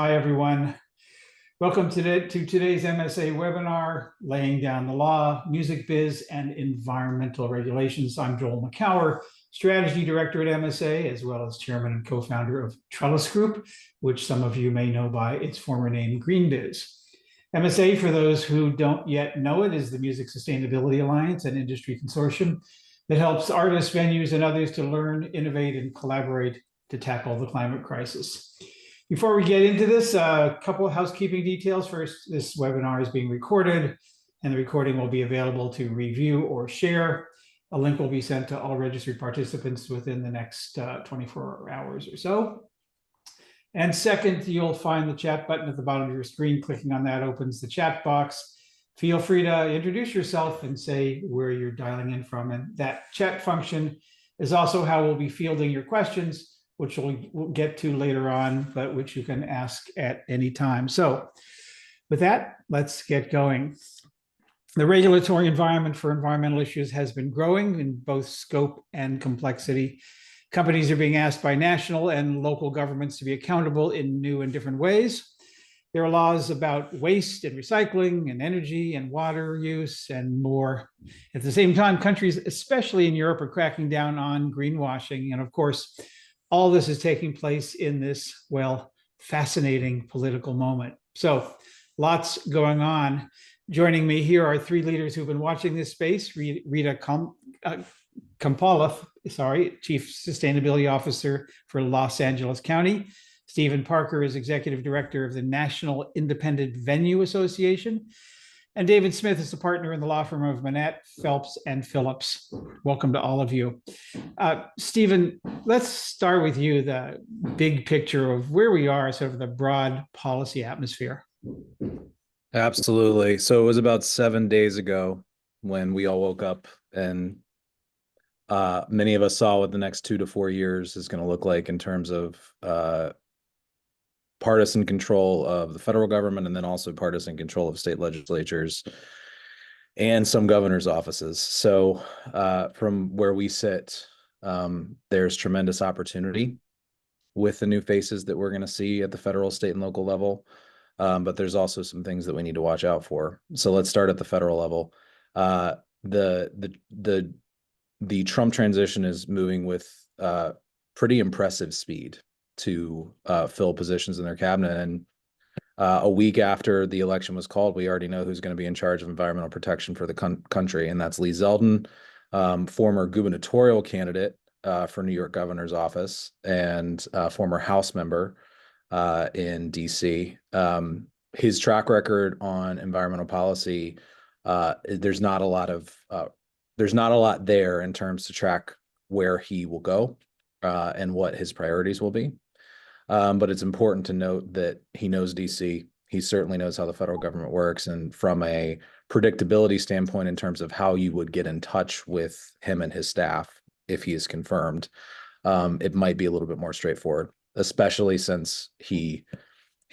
Hi, everyone. Welcome to today's MSA webinar, Laying Down the Law, Music Biz, and Environmental Regulations. I'm Joel McCower, Strategy Director at MSA, as well as Chairman and Co-founder of Trellis Group, which some of you may know by its former name, GreenBiz. MSA, for those who don't yet know it, is the Music Sustainability Alliance, an industry consortium that helps artists, venues, and others to learn, innovate, and collaborate to tackle the climate crisis. Before we get into this, a couple of housekeeping details. First, this webinar is being recorded, and the recording will be available to review or share. A link will be sent to all registered participants within the next 24 hours or so. And second, you'll find the chat button at the bottom of your screen. Clicking on that opens the chat box. Feel free to introduce yourself and say where you're dialing in from. And that chat function is also how we'll be fielding your questions, which we'll get to later on, but which you can ask at any time. So with that, let's get going. The regulatory environment for environmental issues has been growing in both scope and complexity. Companies are being asked by national and local governments to be accountable in new and different ways. There are laws about waste and recycling and energy and water use and more. At the same time, countries, especially in Europe, are cracking down on greenwashing. And of course, all this is taking place in this, well, fascinating political moment. So lots going on. Joining me here are three leaders who've been watching this space. Rita Kampaloff, Chief Sustainability Officer for Los Angeles County. Stephen Parker is Executive Director of the National Independent Venue Association. And David Smith is a partner in the law firm of Manette, Phelps, and Phillips. Welcome to all of you. Stephen, let's start with you, the big picture of where we are, sort of the broad policy atmosphere. Absolutely. So it was about 7 days ago when we all woke up and many of us saw what the next 2 to 4 years is going to look like in terms of partisan control of the federal government, and then also partisan control of state legislatures and some governor's offices. So from where we sit, there's tremendous opportunity with the new faces that we're going to see at the federal, state, and local level. But there's also some things that we need to watch out for. So let's start at the federal level. The Trump transition is moving with pretty impressive speed to fill positions in their cabinet. And a week after the election was called, we already know who's going to be in charge of environmental protection for the country, and that's Lee Zeldin, former gubernatorial candidate for New York governor's office and former House member in DC. His track record on environmental policy, there's not a lot there in terms to track where he will go and what his priorities will be. But it's important to note that he knows DC. He certainly knows how the federal government works. And from a predictability standpoint, in terms of how you would get in touch with him and his staff, if he is confirmed, it might be a little bit more straightforward, especially since he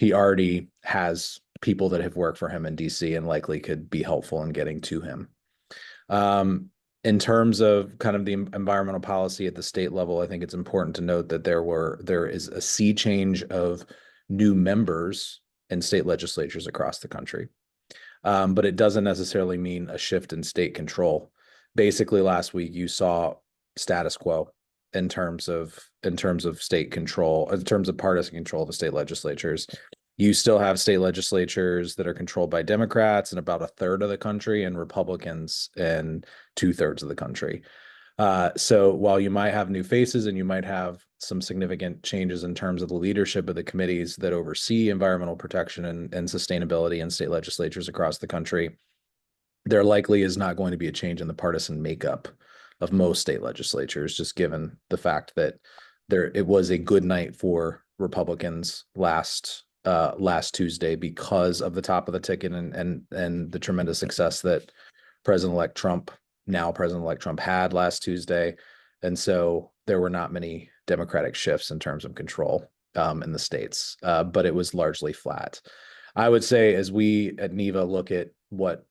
already has people that have worked for him in DC and likely could be helpful in getting to him. In terms of kind of the environmental policy at the state level, I think it's important to note that there is a sea change of new members in state legislatures across the country. But it doesn't necessarily mean a shift in state control. Basically, last week you saw status quo in terms of state control, in terms of partisan control of the state legislatures. You still have state legislatures that are controlled by Democrats in about 1/3 of the country, and Republicans in 2/3 of the country. So while you might have new faces and you might have some significant changes in terms of the leadership of the committees that oversee environmental protection and sustainability in state legislatures across the country, there likely is not going to be a change in the partisan makeup of most state legislatures, just given the fact that it was a good night for Republicans last Tuesday because of the top of the ticket and the tremendous success that President-elect Trump had last Tuesday. And so there were not many Democratic shifts in terms of control in the states, but it was largely flat. I would say, as we at NEVA look at what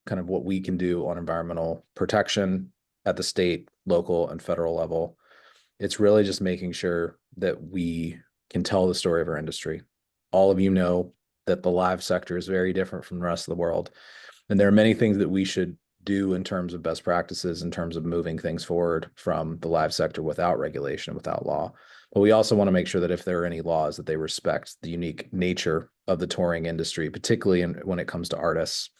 we can do on environmental protection at the state, local, and federal level, it's really just making sure that we can tell the story of our industry all of you know that the live sector is very different from the rest of the world. And there are many things that we should do in terms of best practices, in terms of moving things forward from the live sector without regulation, without law. But we also want to make sure that if there are any laws, that they respect the unique nature of the touring industry, particularly when it comes to artists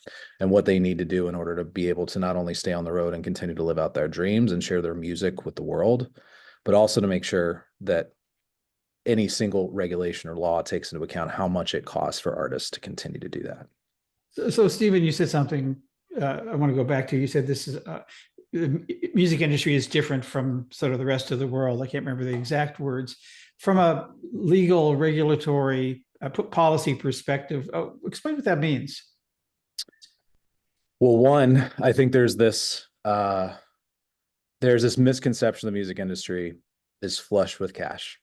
and what they need to do in order to be able to not only stay on the road and continue to live out their dreams and share their music with the world, but also to make sure that any single regulation or law takes into account how much it costs for artists to continue to do that. So Stephen, you said something I want to go back to. You said this is the music industry is different from sort of the rest of the world. I can't remember the exact words. From a legal, regulatory, policy perspective, explain what that means. Well, one, I think there's this misconception the music industry is flush with cash.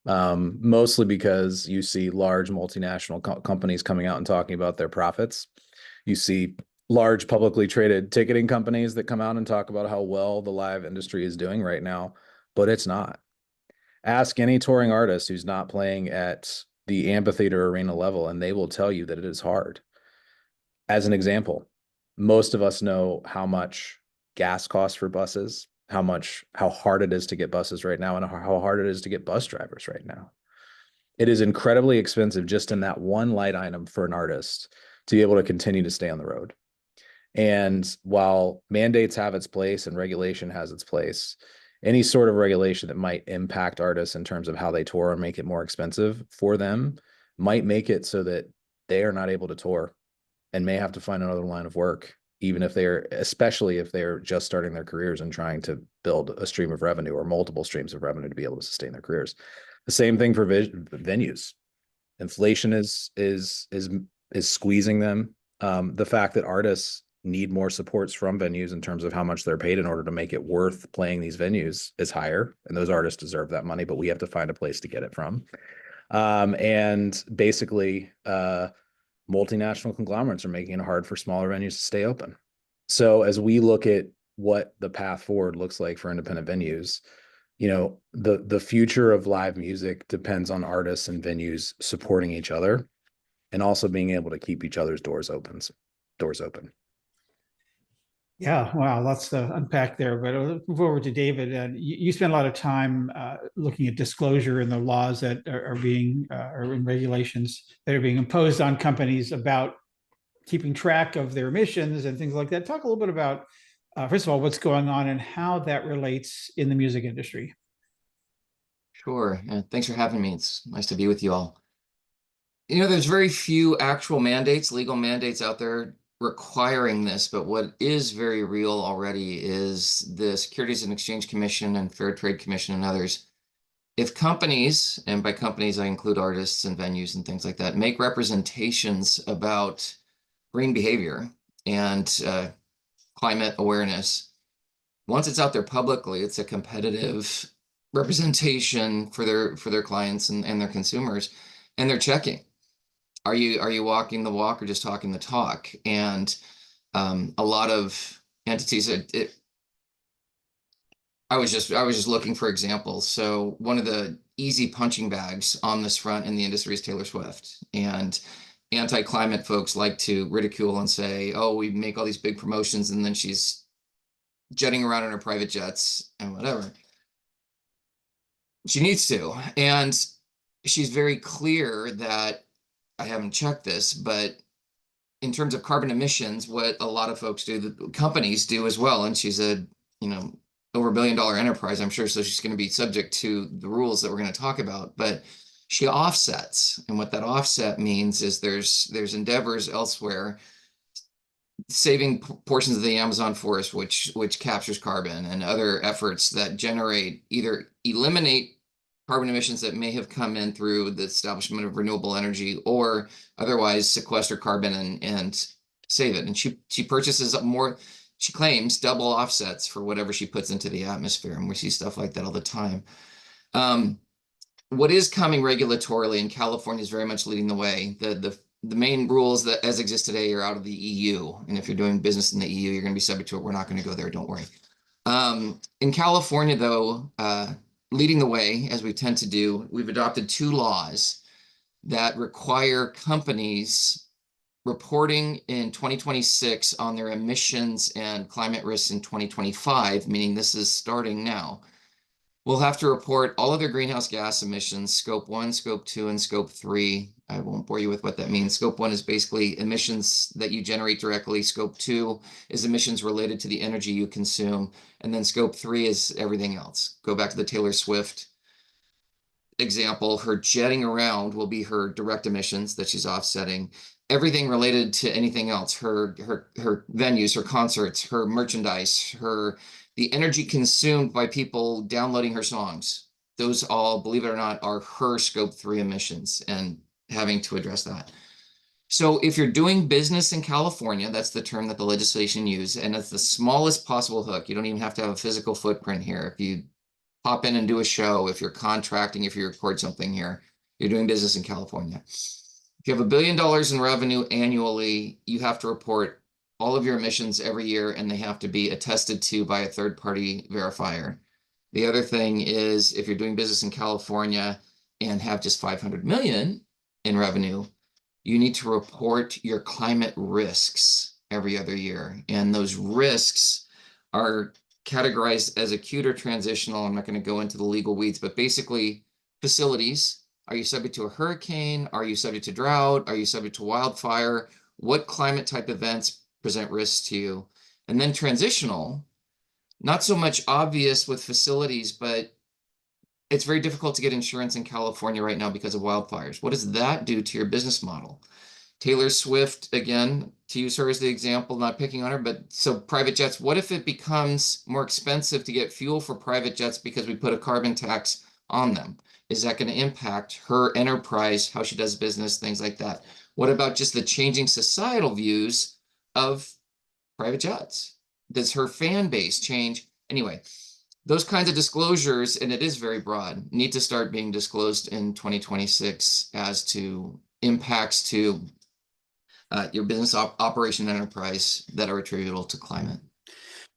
Mostly because you see large multinational companies coming out and talking about their profits. You see large publicly traded ticketing companies that come out and talk about how well the live industry is doing right now, but it's not. Ask any touring artist who's not playing at the amphitheater arena level, and they will tell you that it is hard. As an example, most of us know how much gas costs for buses, how hard it is to get buses right now, and how hard it is to get bus drivers right now. It is incredibly expensive just in that one light item for an artist to be able to continue to stay on the road. And while mandates have its place and regulation has its place, any sort of regulation that might impact artists in terms of how they tour and make it more expensive for them might make it so that they are not able to tour and may have to find another line of work, even if especially if they're just starting their careers and trying to build a stream of revenue or multiple streams of revenue to be able to sustain their careers. The same thing for venues. Inflation is squeezing them. The fact that artists need more supports from venues in terms of how much they're paid in order to make it worth playing these venues is higher, and those artists deserve that money, but we have to find a place to get it from. And basically, multinational conglomerates are making it hard for smaller venues to stay open. So as we look at what the path forward looks like for independent venues, the future of live music depends on artists and venues supporting each other and also being able to keep each other's doors open. Yeah, wow, lots to unpack there. But I'll move over to David. You spend a lot of time looking at disclosure and the laws that are being or in regulations that are being imposed on companies about keeping track of their emissions and things like that. Talk a little bit about, first of all, what's going on and how that relates in the music industry. Sure. Thanks for having me. It's nice to be with you all. There's very few actual mandates, legal mandates out there requiring this, but what is very real already is the Securities and Exchange Commission and Fair Trade Commission and others. If companies, and by companies I include artists and venues and things like that, make representations about green behavior and climate awareness, once it's out there publicly, it's a competitive representation for their clients and their consumers, and they're checking. Are you walking the walk or just talking the talk? And a lot of entities, I was just looking for examples. So one of the easy punching bags on this front in the industry is Taylor Swift. And anti-climate folks like to ridicule and say, oh, we make all these big promotions and then she's jetting around in her private jets and whatever. She needs to. And she's very clear that, I haven't checked this, but in terms of carbon emissions, what a lot of folks do, the companies do as well. And she's a, over $1 billion enterprise, I'm sure. So she's going to be subject to the rules that we're going to talk about, but she offsets. And what that offset means is there's endeavors elsewhere saving portions of the Amazon forest, which captures carbon, and other efforts that either eliminate carbon emissions that may have come in through the establishment of renewable energy or otherwise sequester carbon and save it. And she purchases more, she claims double offsets for whatever she puts into the atmosphere. And we see stuff like that all the time. What is coming regulatorily, and California is very much leading the way. The main rules that as exist today are out of the EU. And if you're doing business in the EU, you're going to be subject to it. We're not going to go there. Don't worry. In California, though, leading the way, as we tend to do, we've adopted two laws that require companies reporting in 2026 on their emissions and climate risks in 2025, meaning this is starting now. We'll have to report all of their greenhouse gas emissions, scope 1, scope 2, and scope 3. I won't bore you with what that means. Scope 1 is basically emissions that you generate directly. Scope 2 is emissions related to the energy you consume. And then scope 3 is everything else. Go back to the Taylor Swift example. Her jetting around will be her direct emissions that she's offsetting. Everything related to anything else, her venues, her concerts, her merchandise, the energy consumed by people downloading her songs. Those all, believe it or not, are her scope 3 emissions and having to address that. So if you're doing business in California, that's the term that the legislation uses, and it's the smallest possible hook. You don't even have to have a physical footprint here. If you pop in and do a show, if you're contracting, if you record something here, you're doing business in California. If you have $1 billion in revenue annually, you have to report all of your emissions every year, and they have to be attested to by a third-party verifier. The other thing is, if you're doing business in California and have just 500 million in revenue, you need to report your climate risks every other year. And those risks are categorized as acute or transitional. I'm not going to go into the legal weeds, but basically facilities. Are you subject to a hurricane? Are you subject to drought? Are you subject to wildfire? What climate type events present risks to you? And then transitional, not so much obvious with facilities, but it's very difficult to get insurance in California right now because of wildfires. What does that do to your business model? Taylor Swift, again, to use her as the example, not picking on her, but so private jets, what if it becomes more expensive to get fuel for private jets because we put a carbon tax on them? Is that going to impact her enterprise, how she does business, things like that? What about just the changing societal views of private jets? Does her fan base change? Anyway, those kinds of disclosures, and it is very broad, need to start being disclosed in 2026 as to impacts to your business operation enterprise that are attributable to climate.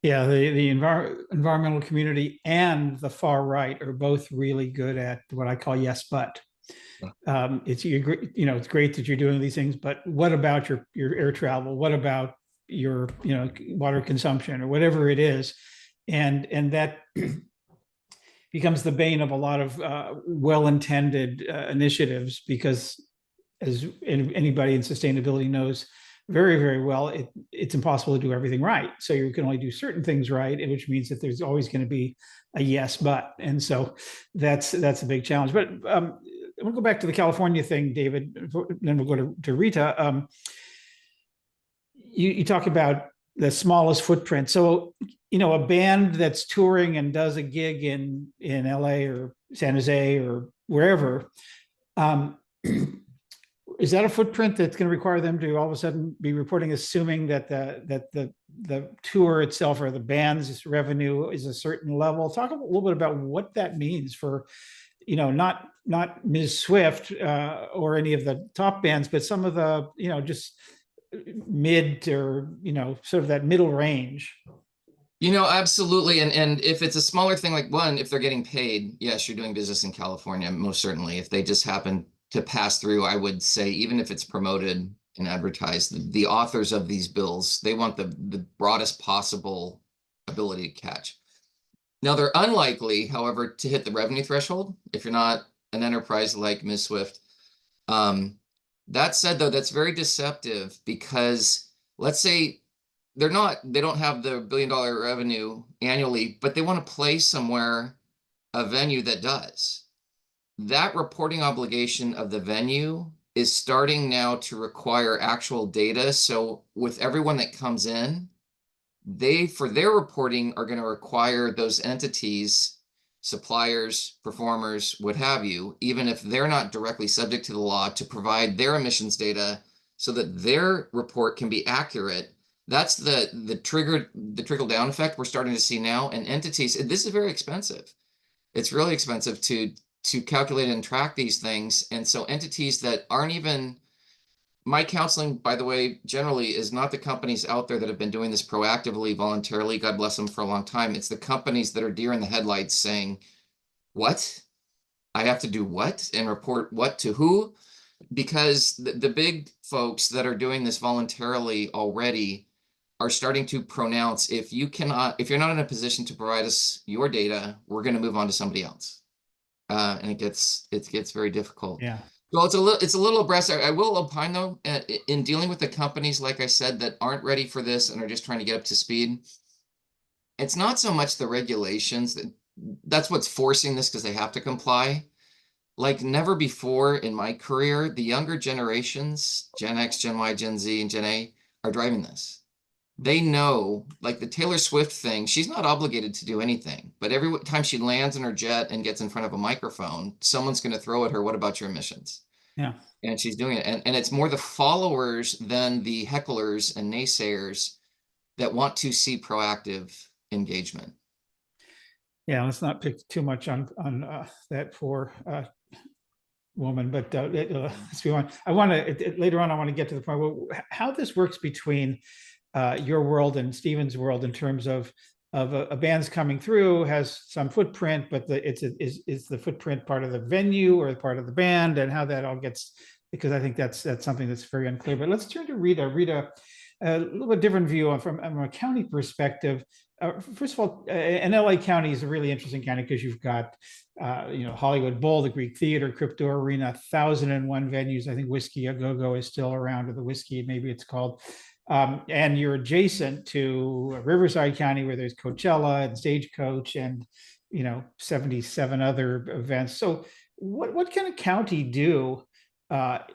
Yeah, the environmental community and the far right are both really good at what I call yes, but. It's it's great that you're doing these things, but what about your air travel? What about your water consumption or whatever it is? And that becomes the bane of a lot of well-intended initiatives, because as anybody in sustainability knows very, very well, it's impossible to do everything right. So you can only do certain things right, which means that there's always going to be a yes, but. And so that's a big challenge. But we'll go back to the California thing, David, then we'll go to Rita. You talk about the smallest footprint. So, a band that's touring and does a gig in LA or San Jose or wherever, is that a footprint that's going to require them to all of a sudden be reporting, assuming that the tour itself or the band's revenue is a certain level? Talk a little bit about what that means for, not Ms. Swift or any of the top bands, but some of the, just mid or, sort of that middle range. Absolutely. And if it's a smaller thing, like if they're getting paid, yes, you're doing business in California, most certainly. If they just happen to pass through, I would say, even if it's promoted and advertised, the authors of these bills, they want the broadest possible ability to catch. Now, they're unlikely, however, to hit the revenue threshold if you're not an enterprise like Ms. Swift. That said, though, that's very deceptive, because let's say they don't have the $1 billion revenue annually, but they want to play somewhere, a venue that does. That reporting obligation of the venue is starting now to require actual data. So with everyone that comes in, for their reporting, are going to require those entities, suppliers, performers, what have you, even if they're not directly subject to the law, to provide their emissions data so that their report can be accurate. That's the trickle down effect we're starting to see now. And entities, this is very expensive. It's really expensive to calculate and track these things. And so entities that aren't even, my counseling, by the way, generally is not the companies out there that have been doing this proactively, voluntarily, God bless them, for a long time. It's the companies that are deer in the headlights saying, what? I have to do what? And report what to who? because the big folks that are doing this voluntarily already are starting to pronounce, if you're not in a position to provide us your data, we're going to move on to somebody else. And it gets very difficult. Yeah. Well, it's a little aggressive. I will opine though, in dealing with the companies, like I said, that aren't ready for this and are just trying to get up to speed. It's not so much the regulations that's what's forcing this, because they have to comply. Like never before in my career, the younger generations, Gen X, Gen Y, Gen Z, and Gen A, are driving this. They know, like the Taylor Swift thing, she's not obligated to do anything, but every time she lands in her jet and gets in front of a microphone, someone's going to throw at her, what about your emissions? Yeah. And she's doing it. And it's more the followers than the hecklers and naysayers that want to see proactive engagement. Yeah, let's not pick too much on that poor woman, but let's be on. I want to later on. I want to get to the point where how this works between your world and Steven's world in terms of a band's coming through, has some footprint, but is the footprint part of the venue or part of the band, and how that all gets, because I think that's something that's very unclear. But let's turn to Rita, a little bit different view from a county perspective. First of all, and LA County is a really interesting county because you've got, Hollywood Bowl, the Greek Theater, Crypto Arena, 1,001 venues. I think Whiskey A Go Go is still around, or the Whiskey, maybe it's called. And you're adjacent to Riverside County, where there's Coachella and Stagecoach and 77 other events. So what can a county do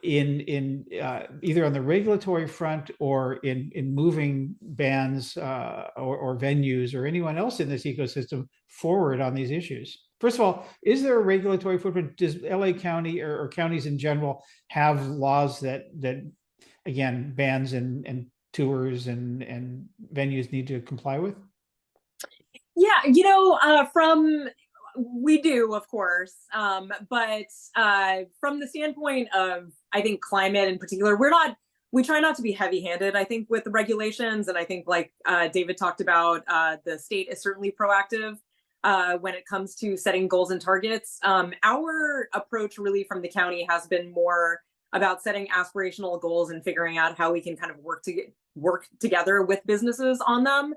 in either on the regulatory front or in moving bands or venues or anyone else in this ecosystem forward on these issues? First of all, is there a regulatory footprint? Does LA County or counties in general have laws that again, bands and tours and venues need to comply with? Yeah, we do, of course, but from the standpoint of, I think, climate in particular, we try not to be heavy-handed, I think, with the regulations. And I think, like David talked about, the state is certainly proactive when it comes to setting goals and targets. Our approach really from the county has been more about setting aspirational goals and figuring out how we can kind of work together with businesses on them.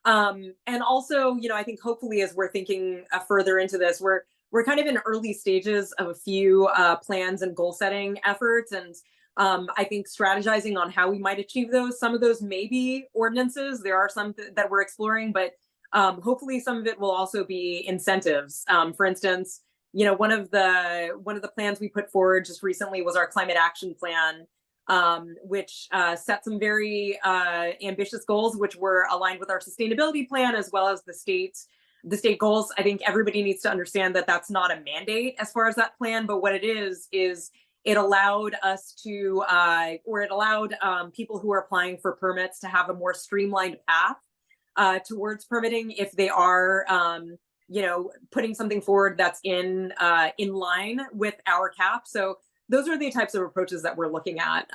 And also, I think hopefully as we're thinking further into this, we're kind of in early stages of a few plans and goal setting efforts. And I think strategizing on how we might achieve those. Some of those may be ordinances. There are some that we're exploring, but hopefully some of it will also be incentives. For instance, one of the plans we put forward just recently was our climate action plan, which set some very ambitious goals, which were aligned with our sustainability plan as well as the state goals. I think everybody needs to understand that that's not a mandate as far as that plan, but what it is it allowed us to, or it allowed people who are applying for permits to have a more streamlined path towards permitting if they are putting something forward that's in line with our cap. So those are the types of approaches that we're looking at.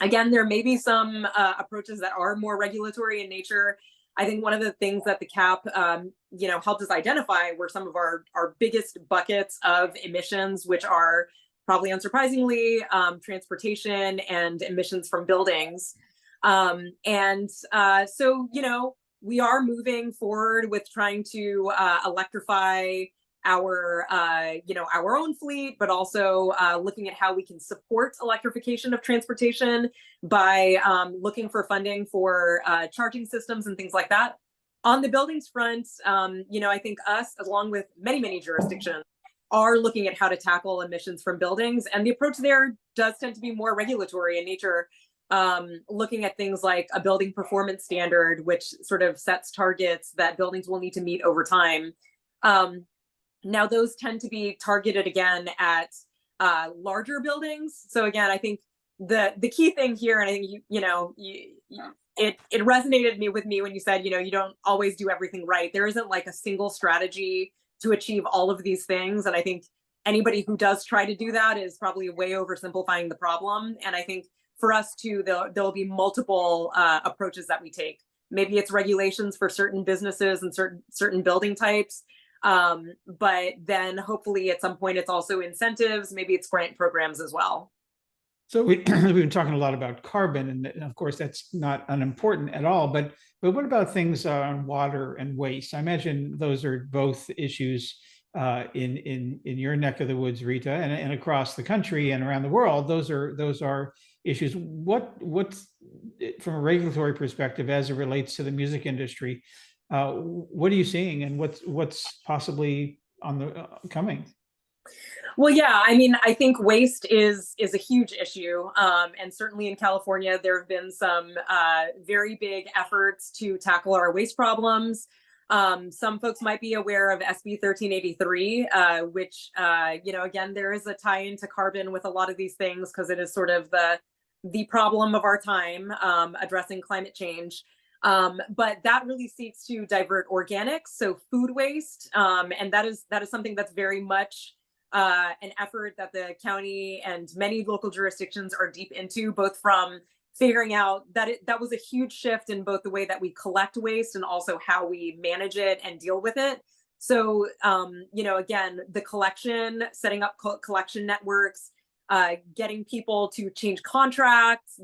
Again, there may be some approaches that are more regulatory in nature. I think one of the things that the cap, helped us identify were some of our biggest buckets of emissions, which are probably unsurprisingly transportation and emissions from buildings. So, we are moving forward with trying to electrify our own fleet, but also looking at how we can support electrification of transportation by looking for funding for charging systems and things like that. On the buildings front, I think us, along with many jurisdictions, are looking at how to tackle emissions from buildings, and the approach there does tend to be more regulatory in nature. Looking at things like a building performance standard, which sort of sets targets that buildings will need to meet over time. Now those tend to be targeted again at larger buildings. So again, I think the key thing here, and I think it resonated with me when you said, you don't always do everything right. There isn't like a single strategy to achieve all of these things. And I think anybody who does try to do that is probably way oversimplifying the problem. And I think for us too, there'll be multiple approaches that we take. Maybe it's regulations for certain businesses and certain building types. But then hopefully at some point it's also incentives, maybe it's grant programs as well. So we've been talking a lot about carbon, and of course that's not unimportant at all. But what about things on water and waste? I imagine those are both issues in your neck of the woods, Rita, and across the country and around the world. Those are issues. What's from a regulatory perspective as it relates to the music industry? What are you seeing, and what's possibly on the coming? Well, yeah, I mean, I think waste is a huge issue, and certainly in California, there have been some very big efforts to tackle our waste problems. Some folks might be aware of SB 1383, which again, there is a tie into carbon with a lot of these things because it is sort of the problem of our time, addressing climate change. But that really seeks to divert organics, so food waste, and that is something that's very much an effort that the county and many local jurisdictions are deep into, both from figuring out that that was a huge shift in both the way that we collect waste and also how we manage it and deal with it. So, again, the collection, setting up collection networks, getting people to change contracts.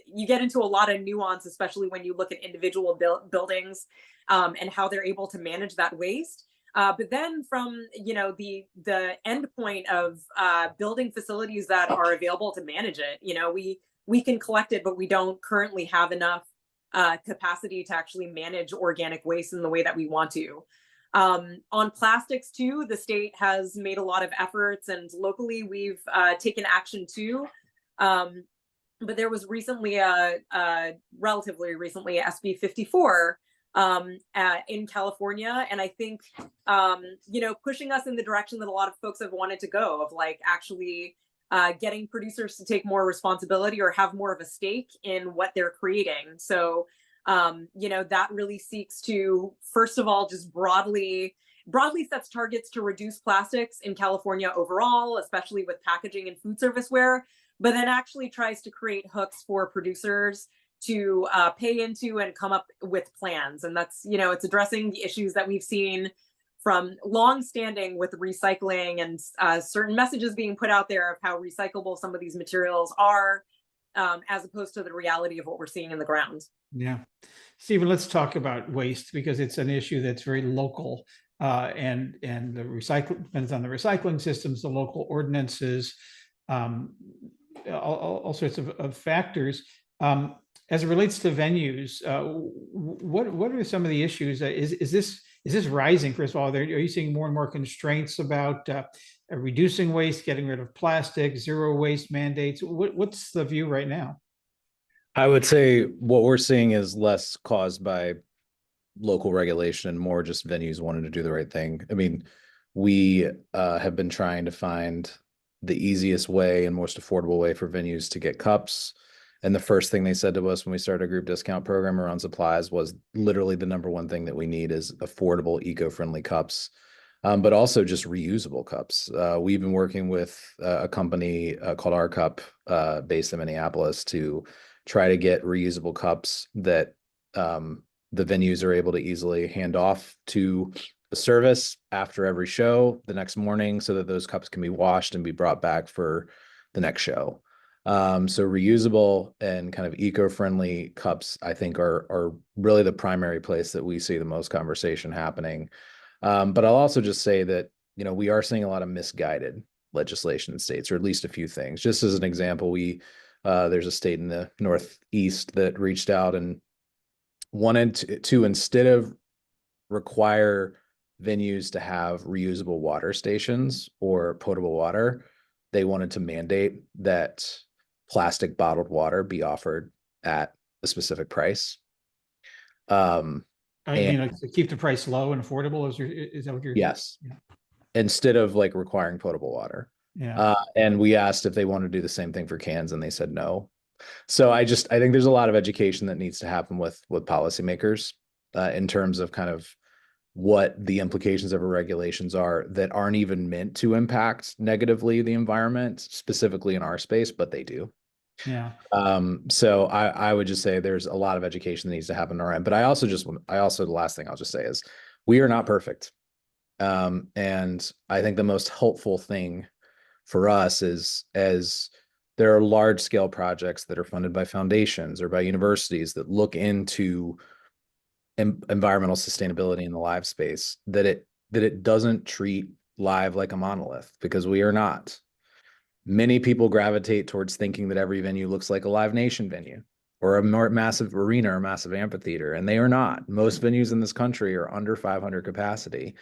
You get into a lot of nuance, especially when you look at individual buildings and how they're able to manage that waste. But then from the end point of building facilities that are available to manage it, we can collect it, but we don't currently have enough capacity to actually manage organic waste in the way that we want to. On plastics too, the state has made a lot of efforts, and locally we've taken action too. But there was recently relatively recently, SB 54 in California, and I think pushing us in the direction that a lot of folks have wanted to go, of like actually getting producers to take more responsibility or have more of a stake in what they're creating. So that really seeks to, first of all, just broadly sets targets to reduce plastics in California overall, especially with packaging and food service ware, but then actually tries to create hooks for producers to pay into and come up with plans. And that's, it's addressing the issues that we've seen from long-standing with recycling and certain messages being put out there of how recyclable some of these materials are, as opposed to the reality of what we're seeing in the ground. Yeah. Stephen, let's talk about waste, because it's an issue that's very local, and the recycle depends on the recycling systems, the local ordinances, all sorts of factors. As it relates to venues, what are some of the issues? Is this rising? First of all, are you seeing more and more constraints about reducing waste, getting rid of plastic, zero waste mandates? What's the view right now? I would say what we're seeing is less caused by local regulation and more just venues wanting to do the right thing. I mean, we have been trying to find the easiest way and most affordable way for venues to get cups. And the first thing they said to us when we started a group discount program around supplies was literally the number one thing that we need is affordable, eco-friendly cups, but also just reusable cups. We've been working with a company called Our Cup, based in Minneapolis, to try to get reusable cups that the venues are able to easily hand off to the service after every show the next morning, so that those cups can be washed and be brought back for the next show. So reusable and kind of eco-friendly cups, I think, are really the primary place that we see the most conversation happening. But I'll also just say that, we are seeing a lot of misguided legislation in states, or at least a few things. Just as an example, there's a state in the Northeast that reached out and wanted to instead of require venues to have reusable water stations or potable water, they wanted to mandate that plastic bottled water be offered at a specific price. I mean, like, to keep the price low and affordable. Is that what you're? Yes. Yeah. Instead of like requiring potable water. Yeah. And we asked if they want to do the same thing for cans, and they said no. So I think there's a lot of education that needs to happen with policymakers in terms of kind of what the implications of our regulations are that aren't even meant to impact negatively the environment, specifically in our space, but they do. Yeah. So I would just say there's a lot of education that needs to happen on our end. But the last thing I'll just say is we are not perfect. And I think the most helpful thing for us is, as There are large scale projects that are funded by foundations or by universities that look into environmental sustainability in the live space, that it doesn't treat live like a monolith, because we are not. Many people gravitate towards thinking that every venue looks like a Live Nation venue or a more massive arena or massive amphitheater, and they are not. Most venues in this country are under 500 capacity.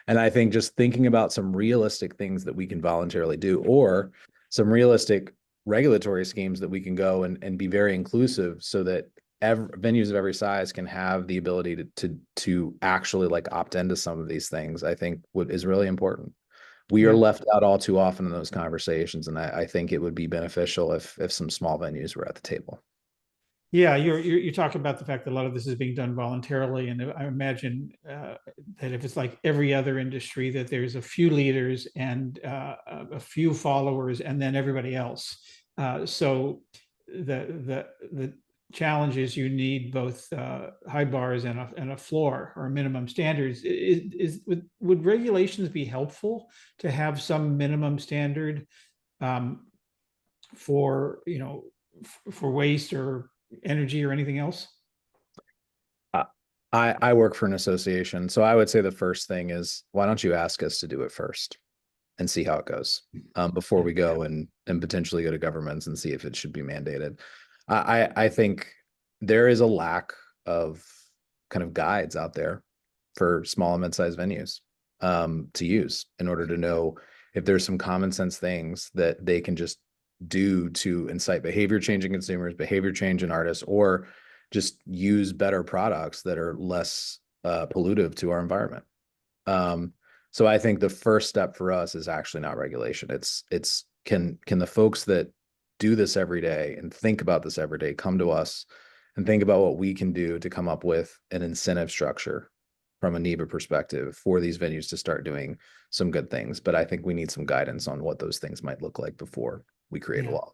And I think just thinking about some realistic things that we can voluntarily do, or some realistic regulatory schemes that we can go and be very inclusive, so that venues of every size can have the ability to actually like opt into some of these things, I think what is really important. We are left out all too often in those conversations, and I think it would be beneficial if some small venues were at the table. Yeah, you're talking about the fact that a lot of this is being done voluntarily, and I imagine that if it's like every other industry, that there's a few leaders and a few followers, and then everybody else. So the challenge is you need both high bars and a floor or minimum standards. Would regulations be helpful to have some minimum standard for for waste or energy or anything else? I work for an association, so I would say the first thing is, why don't you ask us to do it first and see how it goes before we go and potentially go to governments and see if it should be mandated. I think there is a lack of kind of guides out there for small and mid-sized venues to use in order to know if there's some common sense things that they can just do to incite behavior change in consumers, behavior change in artists, or just use better products that are less pollutive to our environment. So I think the first step for us is actually not regulation. It's can the folks that do this every day and think about this every day come to us and think about what we can do to come up with an incentive structure from a NEBA perspective for these venues to start doing some good things. But I think we need some guidance on what those things might look like before we create a law.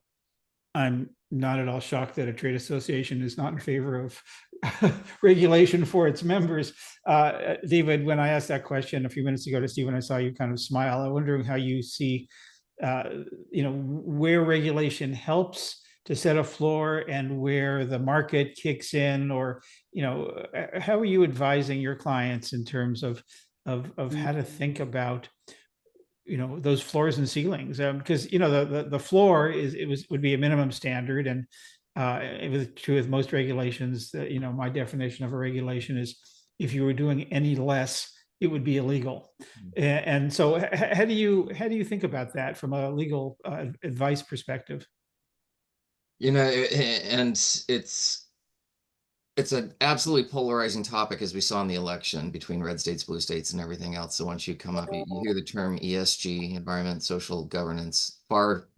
I'm not at all shocked that a trade association is not in favor of regulation for its members. David, when I asked that question a few minutes ago to Stephen, I saw you kind of smile. I'm wondering how you see, where regulation helps to set a floor and where the market kicks in, or, how are you advising your clients in terms of how to think about those floors and ceilings, because the floor would be a minimum standard, and it was true with most regulations. That my definition of a regulation is if you were doing any less, it would be illegal. And so how do you think about that from a legal advice perspective? And it's an absolutely polarizing topic, as we saw in the election between red states, blue states, and everything else. So once you come up, you hear the term ESG, environment, social governance, far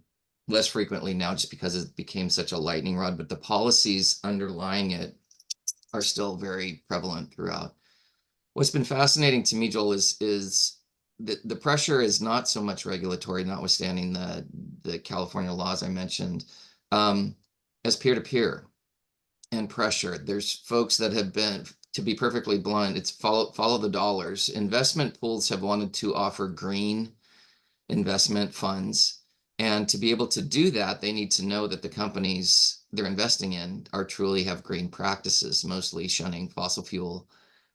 less frequently now, just because it became such a lightning rod, but the policies underlying it are still very prevalent throughout. What's been fascinating to me, Joel, is the pressure is not so much regulatory, notwithstanding the California laws I mentioned, as peer-to-peer. And pressure. There's folks that have been, to be perfectly blunt, it's follow the dollars. Investment pools have wanted to offer green investment funds, and to be able to do that, they need to know that the companies they're investing in truly have green practices, mostly shunning fossil fuel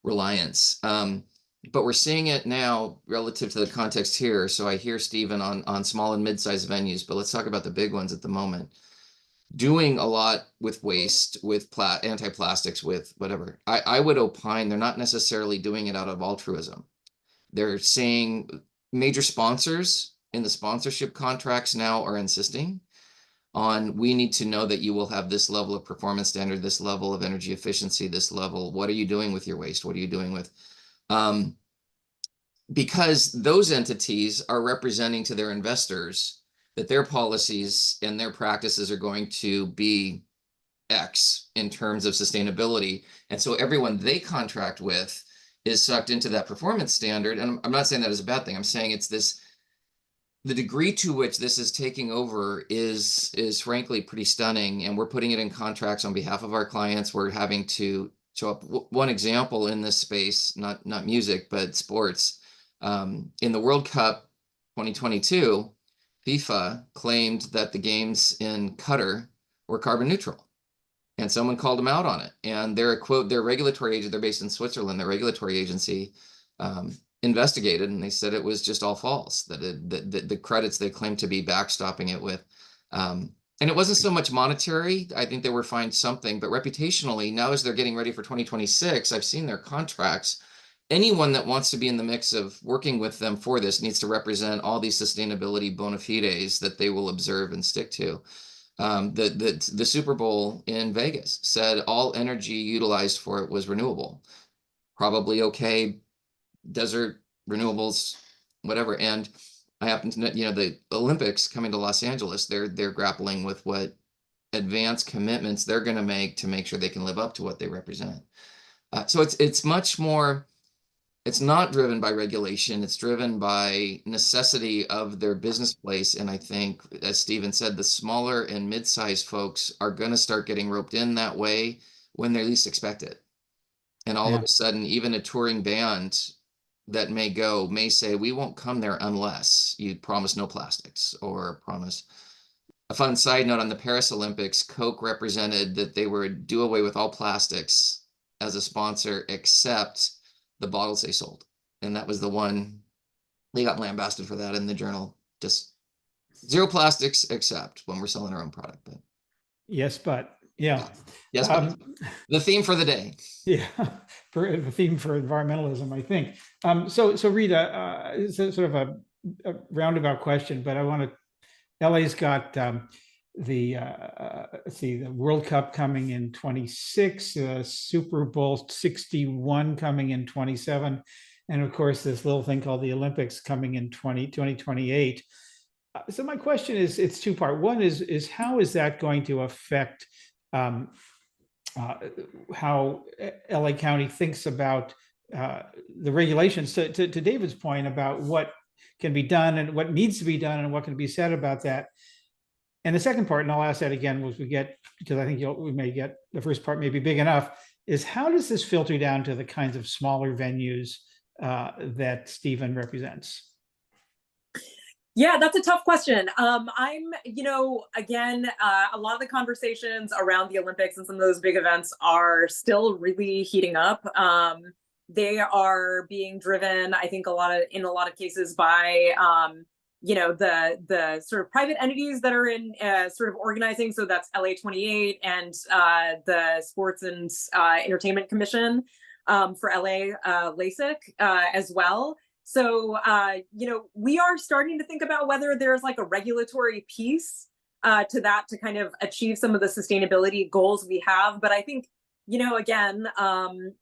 reliance. But we're seeing it now relative to the context here. So I hear Stephen on small and mid-sized venues, but let's talk about the big ones at the moment. Doing a lot with waste, with anti-plastics, with whatever. I would opine they're not necessarily doing it out of altruism. They're saying major sponsors in the sponsorship contracts now are insisting on, we need to know that you will have this level of performance standard, this level of energy efficiency, this level. What are you doing with your waste? What are you doing with? Because those entities are representing to their investors that their policies and their practices are going to be X in terms of sustainability. And so everyone they contract with is sucked into that performance standard. And I'm not saying that is a bad thing. I'm saying it's the degree to which this is taking over is frankly pretty stunning. And we're putting it in contracts on behalf of our clients. We're having to show up. One example in this space, not music, but sports. In the World Cup 2022, FIFA claimed that the games in Qatar were carbon neutral. And someone called them out on it. And their regulatory agent, they're based in Switzerland, their regulatory agency investigated, and they said it was just all false, that the credits they claimed to be backstopping it with. And it wasn't so much monetary. I think they were fined something, but reputationally, now as they're getting ready for 2026, I've seen their contracts. Anyone that wants to be in the mix of working with them for this needs to represent all these sustainability bona fides that they will observe and stick to. The Super Bowl in Vegas said all energy utilized for it was renewable. Probably okay, desert renewables, whatever. And I happen to know, the Olympics coming to Los Angeles, they're grappling with what advanced commitments they're going to make sure they can live up to what they represent. So it's much more. It's not driven by regulation. It's driven by necessity of their business place. And I think, as Stephen said, the smaller and mid-sized folks are going to start getting roped in that way when they least expect it. And all of a sudden, even a touring band that may say, we won't come there unless you promise no plastics, or promise. A fun side note, on the Paris Olympics, Coke represented that they would do away with all plastics as a sponsor, except the bottles they sold. And that was the one, they got lambasted for that in the journal. Just zero plastics except when we're selling our own product. But yes, but yeah. Yes, but the theme for the day. Yeah, for the theme for environmentalism, I think. So Rita, it's a sort of a roundabout question, but I want to. LA's got the World Cup coming in 26, Super Bowl 61 coming in 27, and of course this little thing called the Olympics coming in 2028. So my question is, it's two-part. One is how is that going to affect how LA County thinks about the regulations? To David's point about what can be done and what needs to be done and what can be said about that. And the second part, and I'll ask that again as we get, because I think we may get, the first part may be big enough, is how does this filter down to the kinds of smaller venues that Stephen represents? Yeah, that's a tough question. Again, a lot of the conversations around the Olympics and some of those big events are still really heating up. They are being driven, I think, in a lot of cases by the sort of private entities that are in sort of organizing. So that's LA 28 and the Sports and Entertainment Commission for LA, LASIK as well. So, we are starting to think about whether there's like a regulatory piece to that to kind of achieve some of the sustainability goals we have. But I think, again,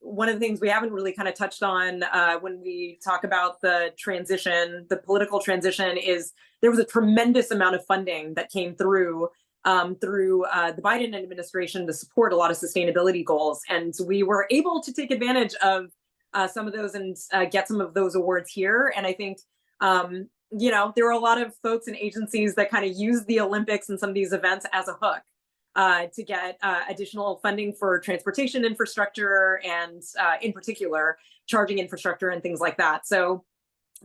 one of the things we haven't really kind of touched on when we talk about the transition, the political transition, is there was a tremendous amount of funding that came through the Biden administration to support a lot of sustainability goals. And we were able to take advantage of some of those and get some of those awards here. And I think, there are a lot of folks and agencies that kind of use the Olympics and some of these events as a hook to get additional funding for transportation infrastructure and in particular, charging infrastructure and things like that. So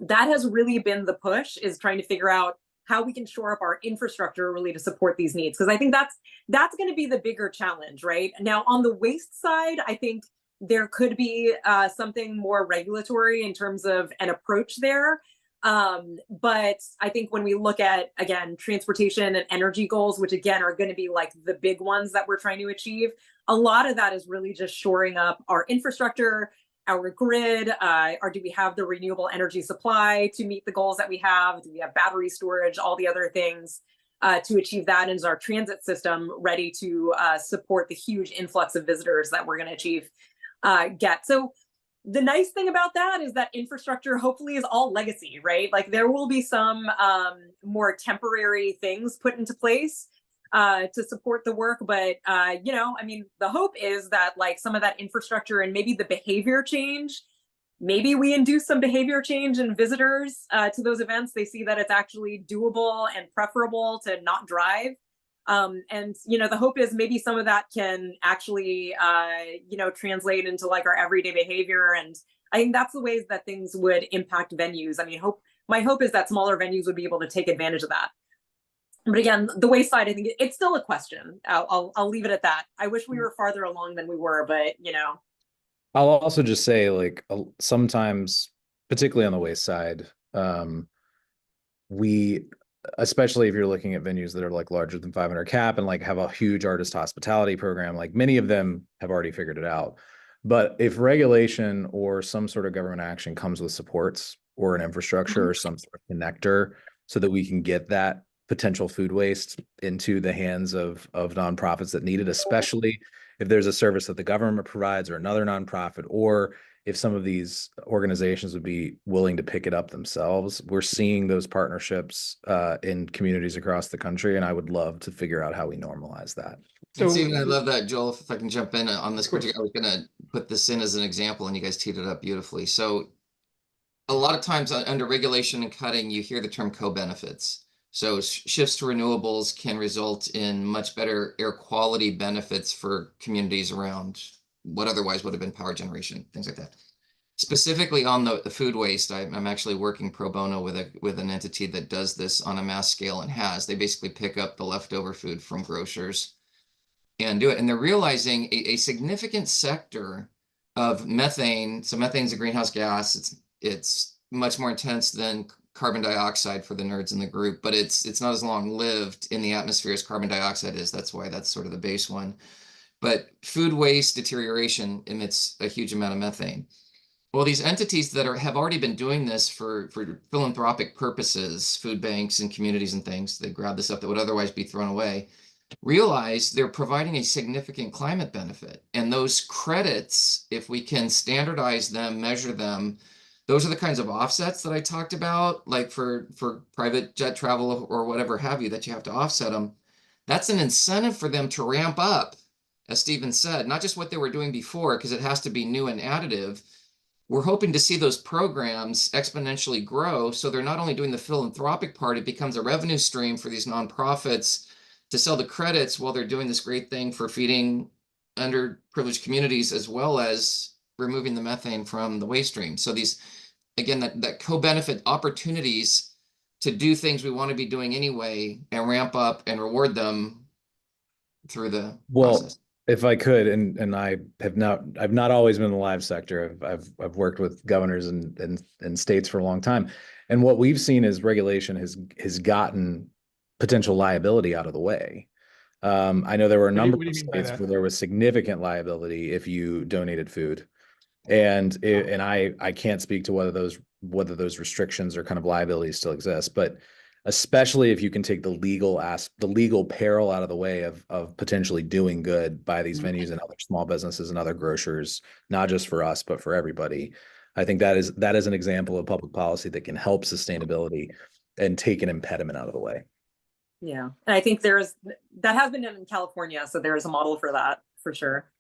that has really been the push, is trying to figure out how we can shore up our infrastructure really to support these needs. Because I think that's going to be the bigger challenge, right? Now, on the waste side, I think there could be something more regulatory in terms of an approach there. But I think when we look at, again, transportation and energy goals, which again are going to be like the big ones that we're trying to achieve, a lot of that is really just shoring up our infrastructure, our grid, or do we have the renewable energy supply to meet the goals that we have? Do we have battery storage, all the other things to achieve that? And is our transit system ready to support the huge influx of visitors that we're going to achieve? So the nice thing about that is that infrastructure hopefully is all legacy, right? Like there will be some more temporary things put into place to support the work. But, the hope is that like some of that infrastructure and maybe the behavior change, maybe we induce some behavior change in visitors to those events. They see that it's actually doable and preferable to not drive. And the hope is maybe some of that can actually, translate into like our everyday behavior. And I think that's the ways that things would impact venues. I mean, my hope is that smaller venues would be able to take advantage of that. But again, the waste side, I think it's still a question. I'll leave it at that. I wish we were farther along than we were, but you know. I'll also just say, like, sometimes, particularly on the waste side, we, especially if you're looking at venues that are like larger than 500 cap and like have a huge artist hospitality program, like many of them have already figured it out. But if regulation or some sort of government action comes with supports or an infrastructure or some sort of connector so that we can get that potential food waste into the hands of nonprofits that need it, especially if there's a service that the government provides or another nonprofit, or if some of these organizations would be willing to pick it up themselves. We're seeing those partnerships in communities across the country, and I would love to figure out how we normalize that. So, Stephen, I love that, Joel. If I can jump in on this particular, I was going to put this in as an example, and you guys teed it up beautifully. So, a lot of times under regulation and cutting, you hear the term co-benefits. So, shifts to renewables can result in much better air quality benefits for communities around what otherwise would have been power generation, things like that. Specifically on the food waste, I'm actually working pro bono with an entity that does this on a mass scale and has. They basically pick up the leftover food from grocers and do it. And they're realizing a significant sector of methane. So methane's a greenhouse gas. It's much more intense than carbon dioxide for the nerds in the group, but it's not as long lived in the atmosphere as carbon dioxide is. That's why that's sort of the base one. But food waste deterioration emits a huge amount of methane. Well, these entities that have already been doing this for philanthropic purposes, food banks and communities and things, they grab the stuff that would otherwise be thrown away, realize they're providing a significant climate benefit. And those credits, if we can standardize them, measure them, those are the kinds of offsets that I talked about, like for private jet travel or whatever have you, that you have to offset them. That's an incentive for them to ramp up, as Stephen said, not just what they were doing before, because it has to be new and additive. We're hoping to see those programs exponentially grow. So they're not only doing the philanthropic part, it becomes a revenue stream for these nonprofits to sell the credits while they're doing this great thing for feeding underprivileged communities, as well as removing the methane from the waste stream. So these, again, that co-benefit opportunities to do things we want to be doing anyway and ramp up and reward them through the process. If I could, and I've not always been in the live sector. I've worked with governors and states for a long time, and what we've seen is regulation has gotten potential liability out of the way. I know there were a number of states where there was significant liability if you donated food, and I can't speak to whether those restrictions or kind of liabilities still exist, but especially if you can take the legal peril out of the way of potentially doing good by these venues and other small businesses and other grocers, not just for us, but for everybody. I think that is an example of public policy that can help sustainability and take an impediment out of the way. Yeah. And I think that has been done in California. So there's a model for that for sure.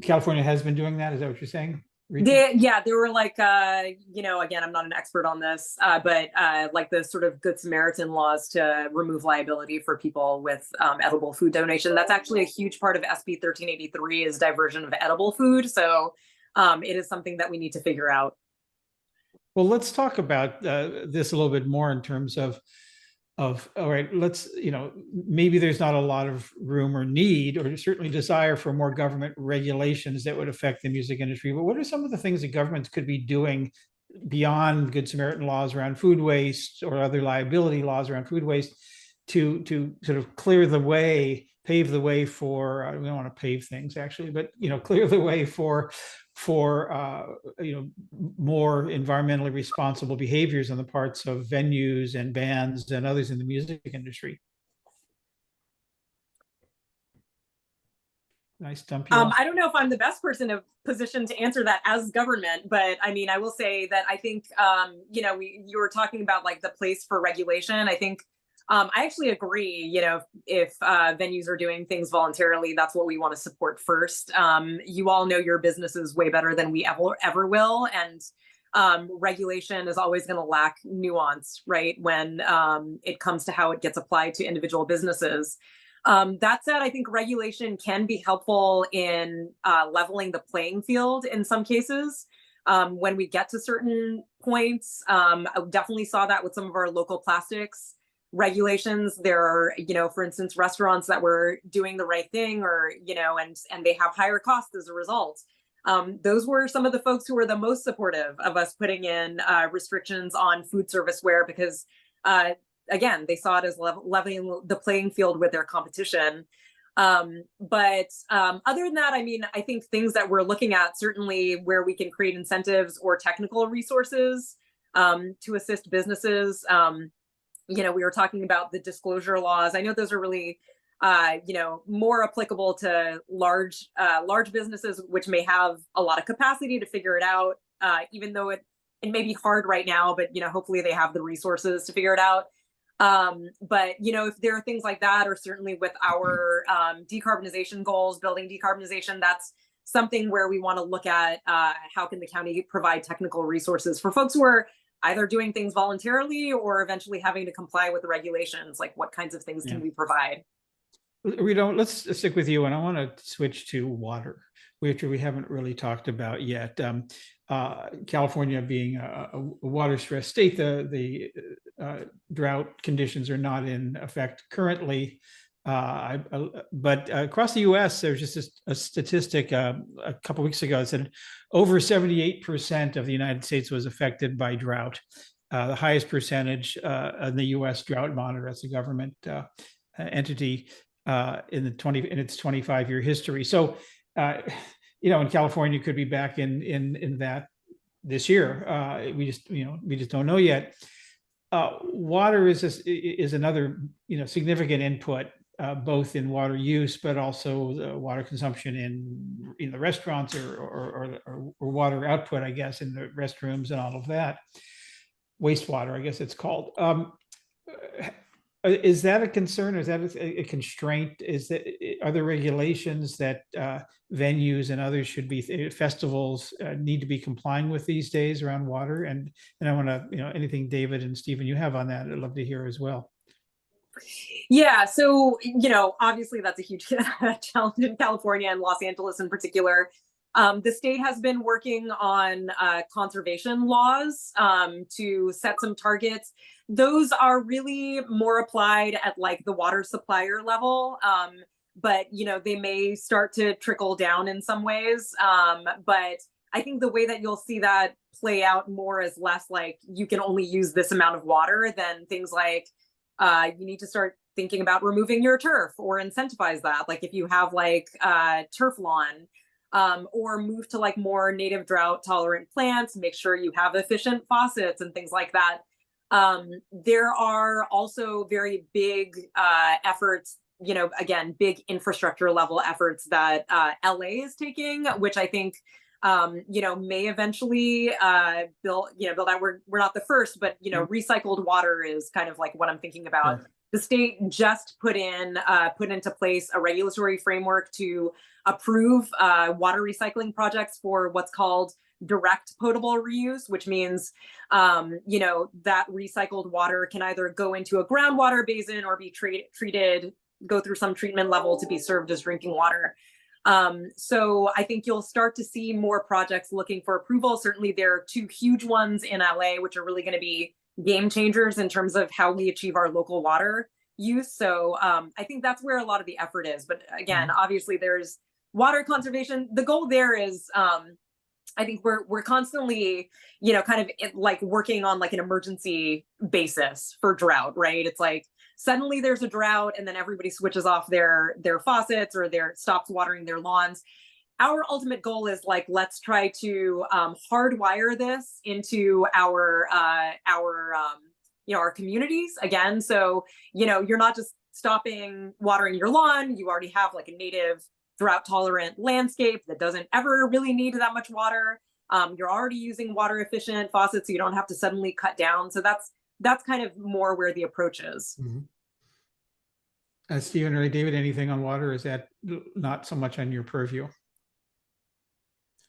California has been doing that. Is that what you're saying? There were like, again, I'm not an expert on this, but like the sort of Good Samaritan laws to remove liability for people with edible food donation. That's actually a huge part of SB 1383 is diversion of edible food. So it is something that we need to figure out. Well, let's talk about this a little bit more in terms of all right, maybe there's not a lot of room or need or certainly desire for more government regulations that would affect the music industry. But what are some of the things that governments could be doing beyond Good Samaritan laws around food waste or other liability laws around food waste to sort of clear the way, pave the way for, we don't want to pave things actually, but, clear the way for more environmentally responsible behaviors on the parts of venues and bands and others in the music industry? Nice dump you. I don't know if I'm the best position to answer that as government, but I mean, I will say that I think, you were talking about like the place for regulation. I think I actually agree, if venues are doing things voluntarily, that's what we want to support first. You all know your businesses way better than we ever will. And regulation is always going to lack nuance, right? When it comes to how it gets applied to individual businesses. That said, I think regulation can be helpful in leveling the playing field in some cases. When we get to certain points, I definitely saw that with some of our local plastics regulations. There are, for instance, restaurants that were doing the right thing, or, and they have higher costs as a result. Those were some of the folks who were the most supportive of us putting in restrictions on food service ware, because again, they saw it as leveling the playing field with their competition. But other than that, I mean, I think things that we're looking at, certainly where we can create incentives or technical resources to assist businesses. We were talking about the disclosure laws. I know those are really, more applicable to large businesses, which may have a lot of capacity to figure it out, even though it may be hard right now, but, hopefully they have the resources to figure it out. But, if there are things like that, or certainly with our decarbonization goals, building decarbonization, that's something where we want to look at how can the county provide technical resources for folks who are either doing things voluntarily or eventually having to comply with the regulations. Like, what kinds of things can we provide? Let's stick with you, and I want to switch to water, which we haven't really talked about yet. California being a water stressed state, the drought conditions are not in effect currently. But across the U.S., there's just a statistic a couple of weeks ago that said over 78% of the United States was affected by drought. The highest percentage in the U.S. Drought Monitor, that's a government entity, in its 25-year history. So, in California could be back in that this year. We just don't know yet. Water is another significant input, both in water use, but also the water consumption in the restaurants, or water output, I guess, in the restrooms and all of that. Wastewater, I guess it's called. Is that a concern? Is that a constraint? Are there regulations that venues and others should be, festivals need to be complying with these days around water? And I want to, anything David and Stephen you have on that, I'd love to hear as well. Yeah, so, obviously that's a huge challenge in California and Los Angeles in particular. The state has been working on conservation laws to set some targets. Those are really more applied at like the water supplier level, but they may start to trickle down in some ways. But I think the way that you'll see that play out more is less like you can only use this amount of water than things like you need to start thinking about removing your turf or incentivize that. Like if you have like turf lawn, or move to like more native drought tolerant plants, make sure you have efficient faucets and things like that. There are also very big efforts, again, big infrastructure level efforts that LA is taking, which I think may eventually build that we're not the first, but recycled water is kind of like what I'm thinking about. Sure. The state just put into place a regulatory framework to approve water recycling projects for what's called direct potable reuse, which means that recycled water can either go into a groundwater basin or be treated, go through some treatment level to be served as drinking water. So I think you'll start to see more projects looking for approval. Certainly there are two huge ones in LA, which are really going to be game changers in terms of how we achieve our local water use. So I think that's where a lot of the effort is. But again, obviously there's water conservation. The goal there is, I think we're constantly, kind of like working on like an emergency basis for drought, right? It's like suddenly there's a drought and then everybody switches off their faucets or stops watering their lawns. Our ultimate goal is like, let's try to hardwire this into our communities again. So, you're not just stopping watering your lawn. You already have like a native drought tolerant landscape that doesn't ever really need that much water. You're already using water efficient faucets, so you don't have to suddenly cut down. So that's kind of more where the approach is. Stephen or David, anything on water? Is that not so much on your purview?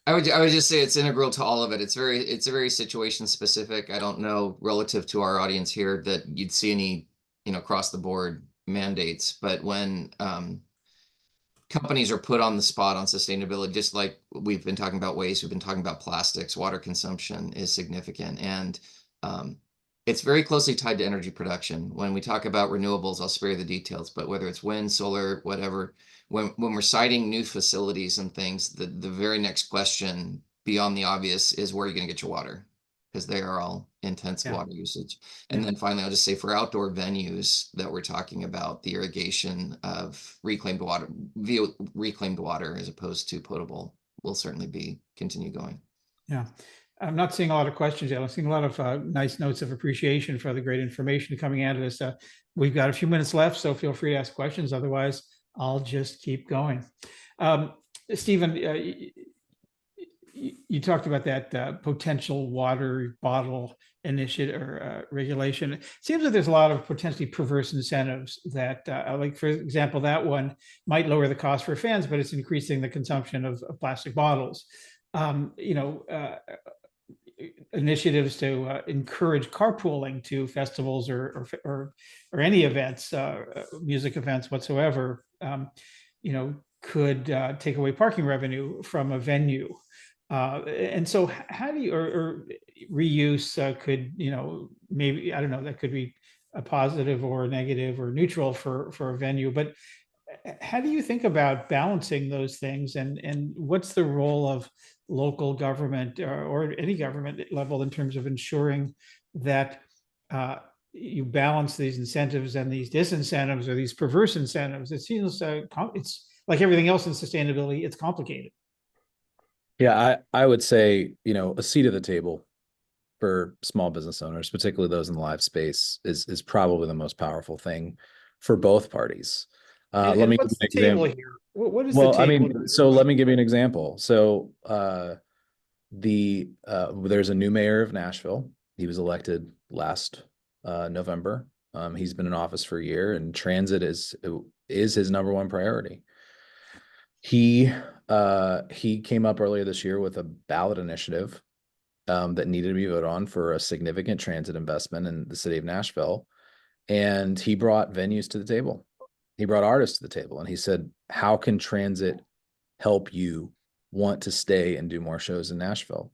I would just say it's integral to all of it. It's a very situation specific. I don't know relative to our audience here that you'd see any, across the board mandates, but when companies are put on the spot on sustainability, just like we've been talking about waste, we've been talking about plastics, water consumption is significant. And It's very closely tied to energy production. When we talk about renewables, I'll spare the details, but whether it's wind, solar, whatever, when we're citing new facilities and things, the very next question beyond the obvious is where are you going to get your water? Because they are all intense water usage. And then finally, I'll just say for outdoor venues that we're talking about, the irrigation of reclaimed water via reclaimed water as opposed to potable will certainly continue going. Yeah. I'm not seeing a lot of questions yet. I'm seeing a lot of nice notes of appreciation for the great information coming out of this. We've got a few minutes left, so feel free to ask questions. Otherwise, I'll just keep going. Stephen, you talked about that potential water bottle initiative or regulation. It seems like there's a lot of potentially perverse incentives that, like, for example, that one might lower the cost for fans, but it's increasing the consumption of plastic bottles. Initiatives to encourage carpooling to festivals or any events, music events whatsoever, could take away parking revenue from a venue. And so how do you, or reuse could, maybe, I don't know, that could be a positive or negative or neutral for a venue, but how do you think about balancing those things, and what's the role of local government or any government level in terms of ensuring that you balance these incentives and these disincentives or these perverse incentives? It seems it's like everything else in sustainability, it's complicated. Yeah, I would say, a seat at the table for small business owners, particularly those in the live space, is probably the most powerful thing for both parties. Let me give you an example here. What is the table? I mean, so let me give you an example. So there's a new mayor of Nashville. He was elected last November. He's been in office for a year, and transit is his number one priority. He came up earlier this year with a ballot initiative that needed to be voted on for a significant transit investment in the city of Nashville, and he brought venues to the table. He brought artists to the table, and he said, how can transit help you want to stay and do more shows in Nashville?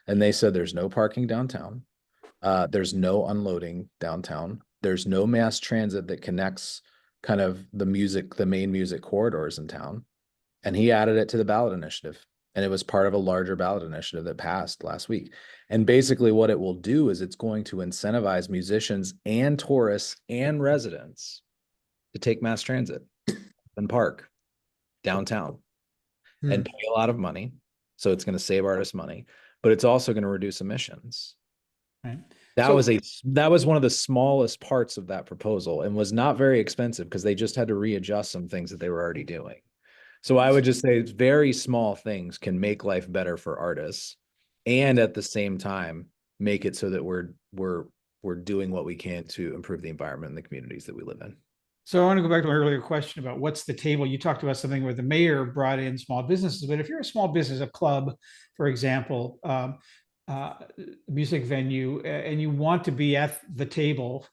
And they said, there's no parking downtown. There's no unloading downtown. There's no mass transit that connects kind of the main music corridors in town. And he added it to the ballot initiative. And it was part of a larger ballot initiative that passed last week. And basically what it will do is it's going to incentivize musicians and tourists and residents to take mass transit and park downtown and pay a lot of money. So it's going to save artists money, but it's also going to reduce emissions. Right. That was one of the smallest parts of that proposal, and was not very expensive because they just had to readjust some things that they were already doing. So I would just say very small things can make life better for artists, and at the same time make it so that we're doing what we can to improve the environment in the communities that we live in. So I want to go back to my earlier question about what's the table. You talked about something where the mayor brought in small businesses, but if you're a small business, a club, for example, music venue, and you want to be at the table,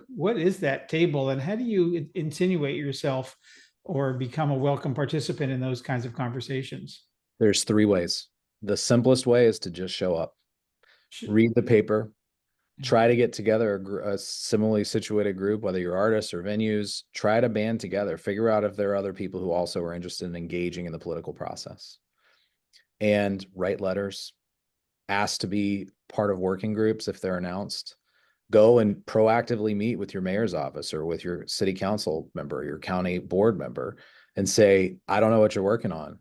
what is that table, and how do you insinuate yourself or become a welcome participant in those kinds of conversations? There's 3 ways. The simplest way is to just show up, read the paper, try to get together a similarly situated group, whether you're artists or venues, try to band together, figure out if there are other people who also are interested in engaging in the political process, and write letters, ask to be part of working groups if they're announced. Go and proactively meet with your mayor's office or with your city council member, your county board member, and say, I don't know what you're working on,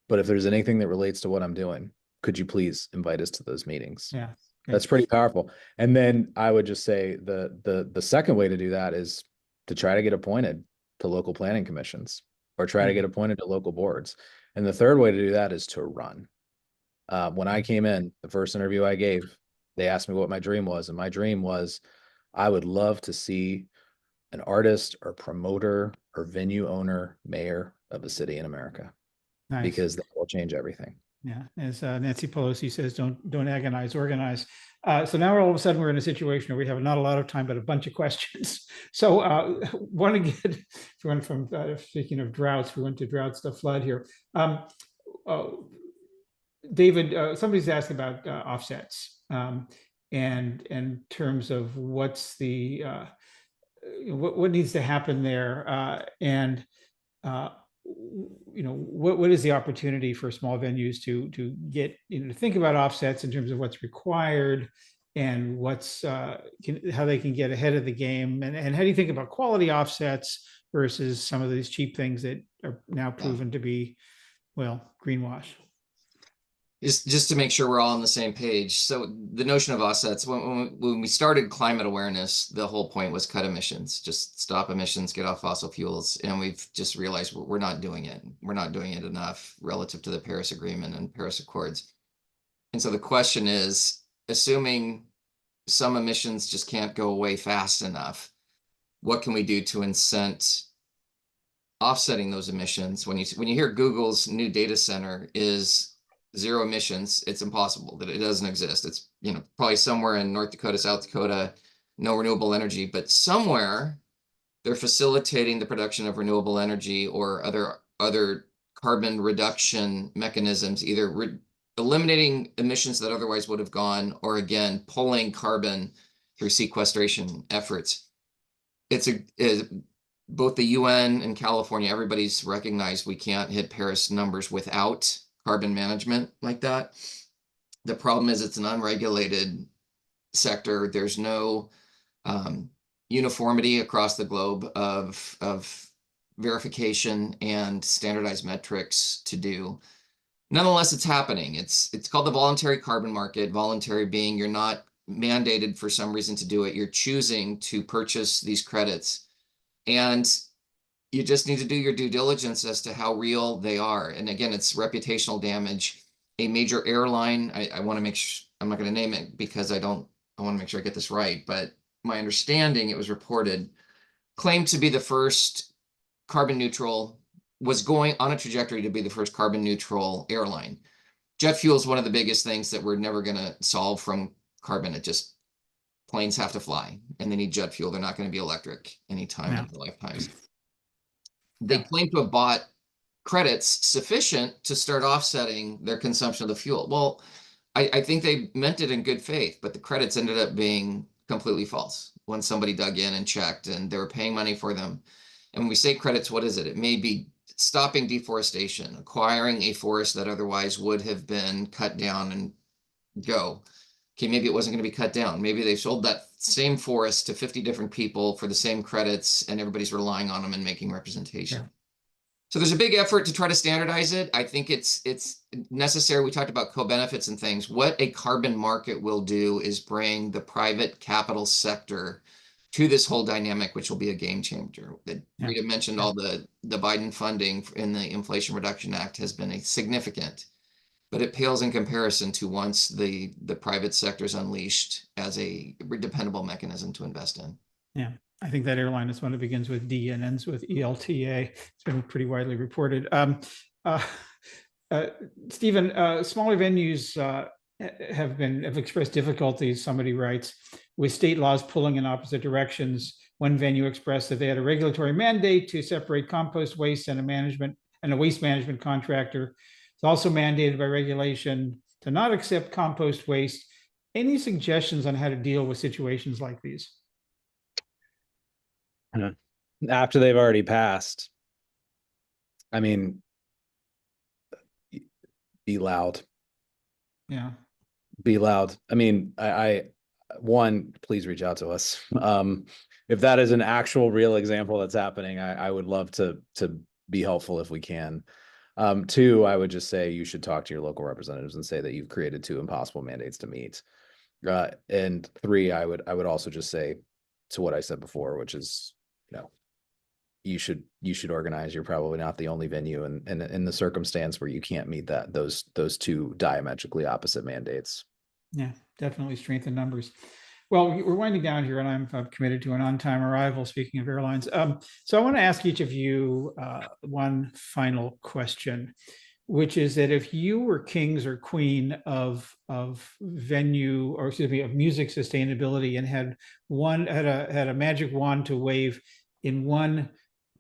but if there's anything that relates to what I'm doing, could you please invite us to those meetings? Yeah. That's pretty powerful. And then I would just say the second way to do that is to try to get appointed to local planning commissions or try to get appointed to local boards. And the third way to do that is to run. When I came in, the first interview I gave, they asked me what my dream was. And my dream was, I would love to see an artist or promoter or venue owner, mayor of a city in America, because that will change everything. Yeah, as Nancy Pelosi says, don't agonize, organize. So now all of a sudden we're in a situation where we have not a lot of time, but a bunch of questions. So want to get, if we went from speaking of droughts, we went to droughts to flood here. David, somebody's asked about offsets. and in terms of what's the what needs to happen there, and what is the opportunity for small venues to get to think about offsets in terms of what's required and what's how they can get ahead of the game, and how do you think about quality offsets versus some of these cheap things that are now proven to be, well, greenwash? Just to make sure we're all on the same page. So the notion of offsets, when we started climate awareness, the whole point was cut emissions, just stop emissions, get off fossil fuels. And we've just realized we're not doing it. We're not doing it enough relative to the Paris Agreement and Paris Accords. And so the question is, assuming some emissions just can't go away fast enough, what can we do to incent offsetting those emissions? When you hear Google's new data center is zero emissions, it's impossible, that it doesn't exist. It's probably somewhere in North Dakota, South Dakota, no renewable energy, but somewhere they're facilitating the production of renewable energy or other carbon reduction mechanisms, either eliminating emissions that otherwise would have gone, or again pulling carbon through sequestration efforts. Both the UN and California, everybody's recognized we can't hit Paris numbers without carbon management like that. The problem is it's an unregulated sector. There's no uniformity across the globe of verification and standardized metrics to do. Nonetheless, it's happening. It's called the voluntary carbon market. Voluntary being you're not mandated for some reason to do it. You're choosing to purchase these credits. And you just need to do your due diligence as to how real they are. And again, it's reputational damage. A major airline, I want to make sure, I'm not going to name it because I want to make sure I get this right, but my understanding, it was reported, claimed to be the first carbon neutral, was going on a trajectory to be the first carbon neutral airline. Jet fuel is one of the biggest things that we're never going to solve from carbon. Planes have to fly and they need jet fuel. They're not going to be electric anytime in their lifetimes. They claim to have bought credits sufficient to start offsetting their consumption of the fuel. Well, I think they meant it in good faith, but the credits ended up being completely false when somebody dug in and checked, and they were paying money for them. And when we say credits, what is it? It may be stopping deforestation, acquiring a forest that otherwise would have been cut down and go. Okay, maybe it wasn't going to be cut down. Maybe they sold that same forest to 50 different people for the same credits, and everybody's relying on them and making representation. Yeah. So there's a big effort to try to standardize it. I think it's necessary. We talked about co-benefits and things. What a carbon market will do is bring the private capital sector to this whole dynamic, which will be a game changer. Rita mentioned all the Biden funding in the Inflation Reduction Act has been a significant, but it pales in comparison to once the private sector is unleashed as a dependable mechanism to invest in. Yeah, I think that airline is one that begins with D and ends with ELTA. It's been pretty widely reported. Stephen, smaller venues have expressed difficulties, somebody writes, with state laws pulling in opposite directions. One venue expressed that they had a regulatory mandate to separate compost waste and a waste management contractor. It's also mandated by regulation to not accept compost waste. Any suggestions on how to deal with situations like these? After they've already passed, I mean, be loud. Yeah. Be loud. I mean, one, please reach out to us. If that is an actual real example that's happening, I would love to be helpful if we can. Two, I would just say you should talk to your local representatives and say that you've created 2 impossible mandates to meet. And 3, I would also just say to what I said before, which is, you should organize. You're probably not the only venue in the circumstance where you can't meet those 2 diametrically opposite mandates. Yeah, definitely strengthen numbers. Well, we're winding down here, and I'm committed to an on-time arrival, speaking of airlines. So I want to ask each of you one final question, which is that if you were kings or queen of venue, or excuse me, of music sustainability, and had a magic wand to wave in one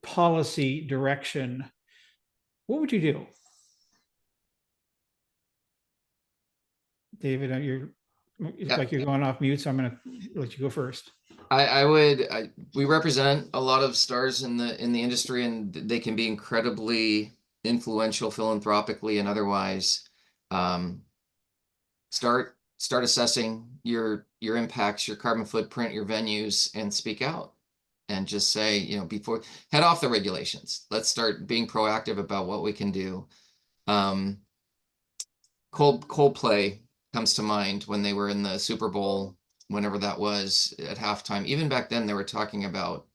policy direction, what would you do? David, It's Yeah. like you're going off mute, so I'm going to let you go first. We represent a lot of stars in the industry, and they can be incredibly influential philanthropically and otherwise. Start assessing your impacts, your carbon footprint, your venues, and speak out. And just say, before head off the regulations. Let's start being proactive about what we can do. Coldplay comes to mind when they were in the Super Bowl, whenever that was, at halftime. Even back then, they were talking about,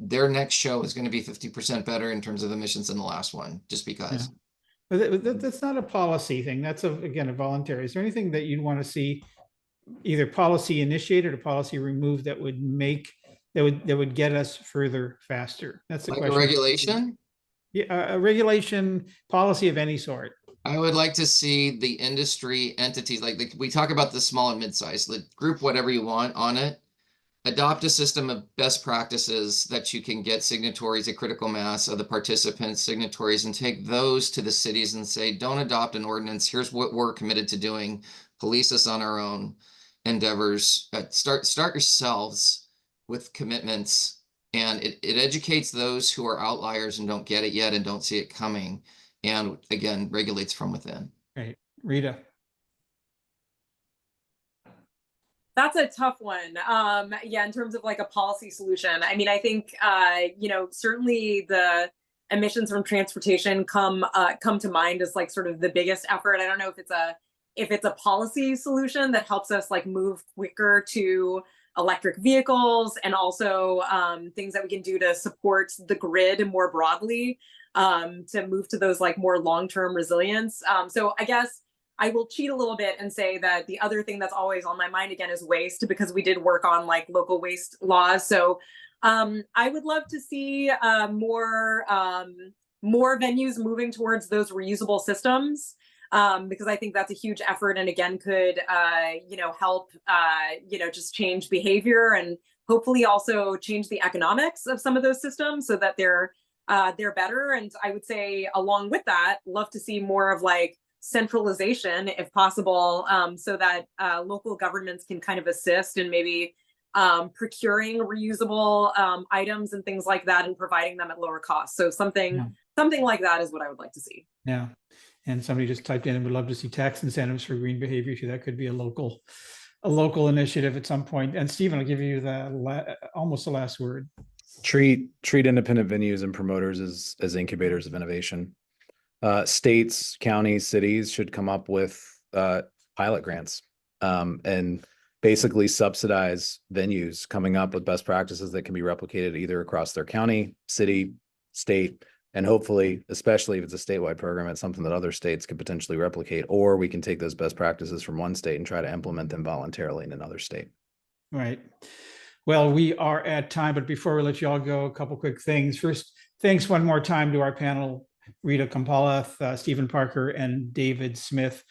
their next show is going to be 50% better in terms of emissions than the last one, just because. Yeah. But that's not a policy thing. That's again a voluntary. Is there anything that you'd want to see, either policy initiated or policy removed, that would get us further faster? That's the Like question. a regulation? Yeah, a regulation policy of any sort. I would like to see the industry entities, like we talk about the small and mid-sized, group whatever you want on it, adopt a system of best practices that you can get signatories, a critical mass of the participants, signatories, and take those to the cities and say, don't adopt an ordinance. Here's what we're committed to doing. Police us on our own endeavors. Start yourselves with commitments, and it educates those who are outliers and don't get it yet and don't see it coming. And again, regulates from within. Right. Rita. That's a tough one. Yeah, in terms of like a policy solution. I mean, I think certainly the emissions from transportation come to mind as like sort of the biggest effort. I don't know if it's a policy solution that helps us like move quicker to electric vehicles, and also things that we can do to support the grid more broadly, to move to those like more long-term resilience. So I guess I will cheat a little bit and say that the other thing that's always on my mind again is waste, because we did work on like local waste laws. So I would love to see more venues moving towards those reusable systems, because I think that's a huge effort, and again could help just change behavior, and hopefully also change the economics of some of those systems so that they're better. And I would say along with that, love to see more of like centralization if possible, so that local governments can kind of assist in maybe procuring reusable items and things like that, and providing them at lower cost. So something like that is what I would like to see. Yeah. And somebody just typed in and would love to see tax incentives for green behavior too. That could be a local initiative at some point. And Stephen, I'll give you almost the last word. Treat independent venues and promoters as incubators of innovation. States, counties, cities should come up with pilot grants and basically subsidize venues coming up with best practices that can be replicated either across their county, city, state, and hopefully, especially if it's a statewide program, it's something that other states could potentially replicate, or we can take those best practices from one state and try to implement them voluntarily in another state. Right. Well, we are at time, but before we let you all go, a couple quick things. First, thanks one more time to our panel, Rita Kampalath, Stephen Parker, and David Smith.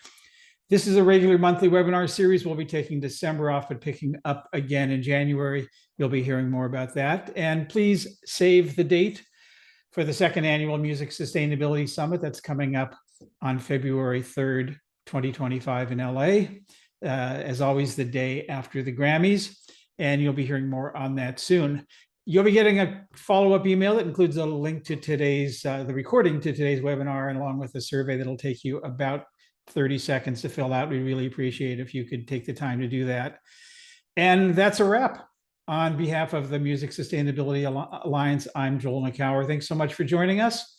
This is a regular monthly webinar series. We'll be taking December off, but picking up again in January. You'll be hearing more about that. And please save the date for the second annual Music Sustainability Summit that's coming up on February 3rd, 2025 in LA. As always, the day after the Grammys. And you'll be hearing more on that soon. You'll be getting a follow-up email that includes a link to today's, the recording to today's webinar, and along with a survey that'll take you about 30 seconds to fill out. We really appreciate if you could take the time to do that. And that's a wrap. On behalf of the Music Sustainability Alliance, I'm Joel McCower. Thanks so much for joining us.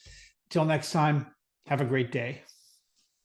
Till next time, have a great day.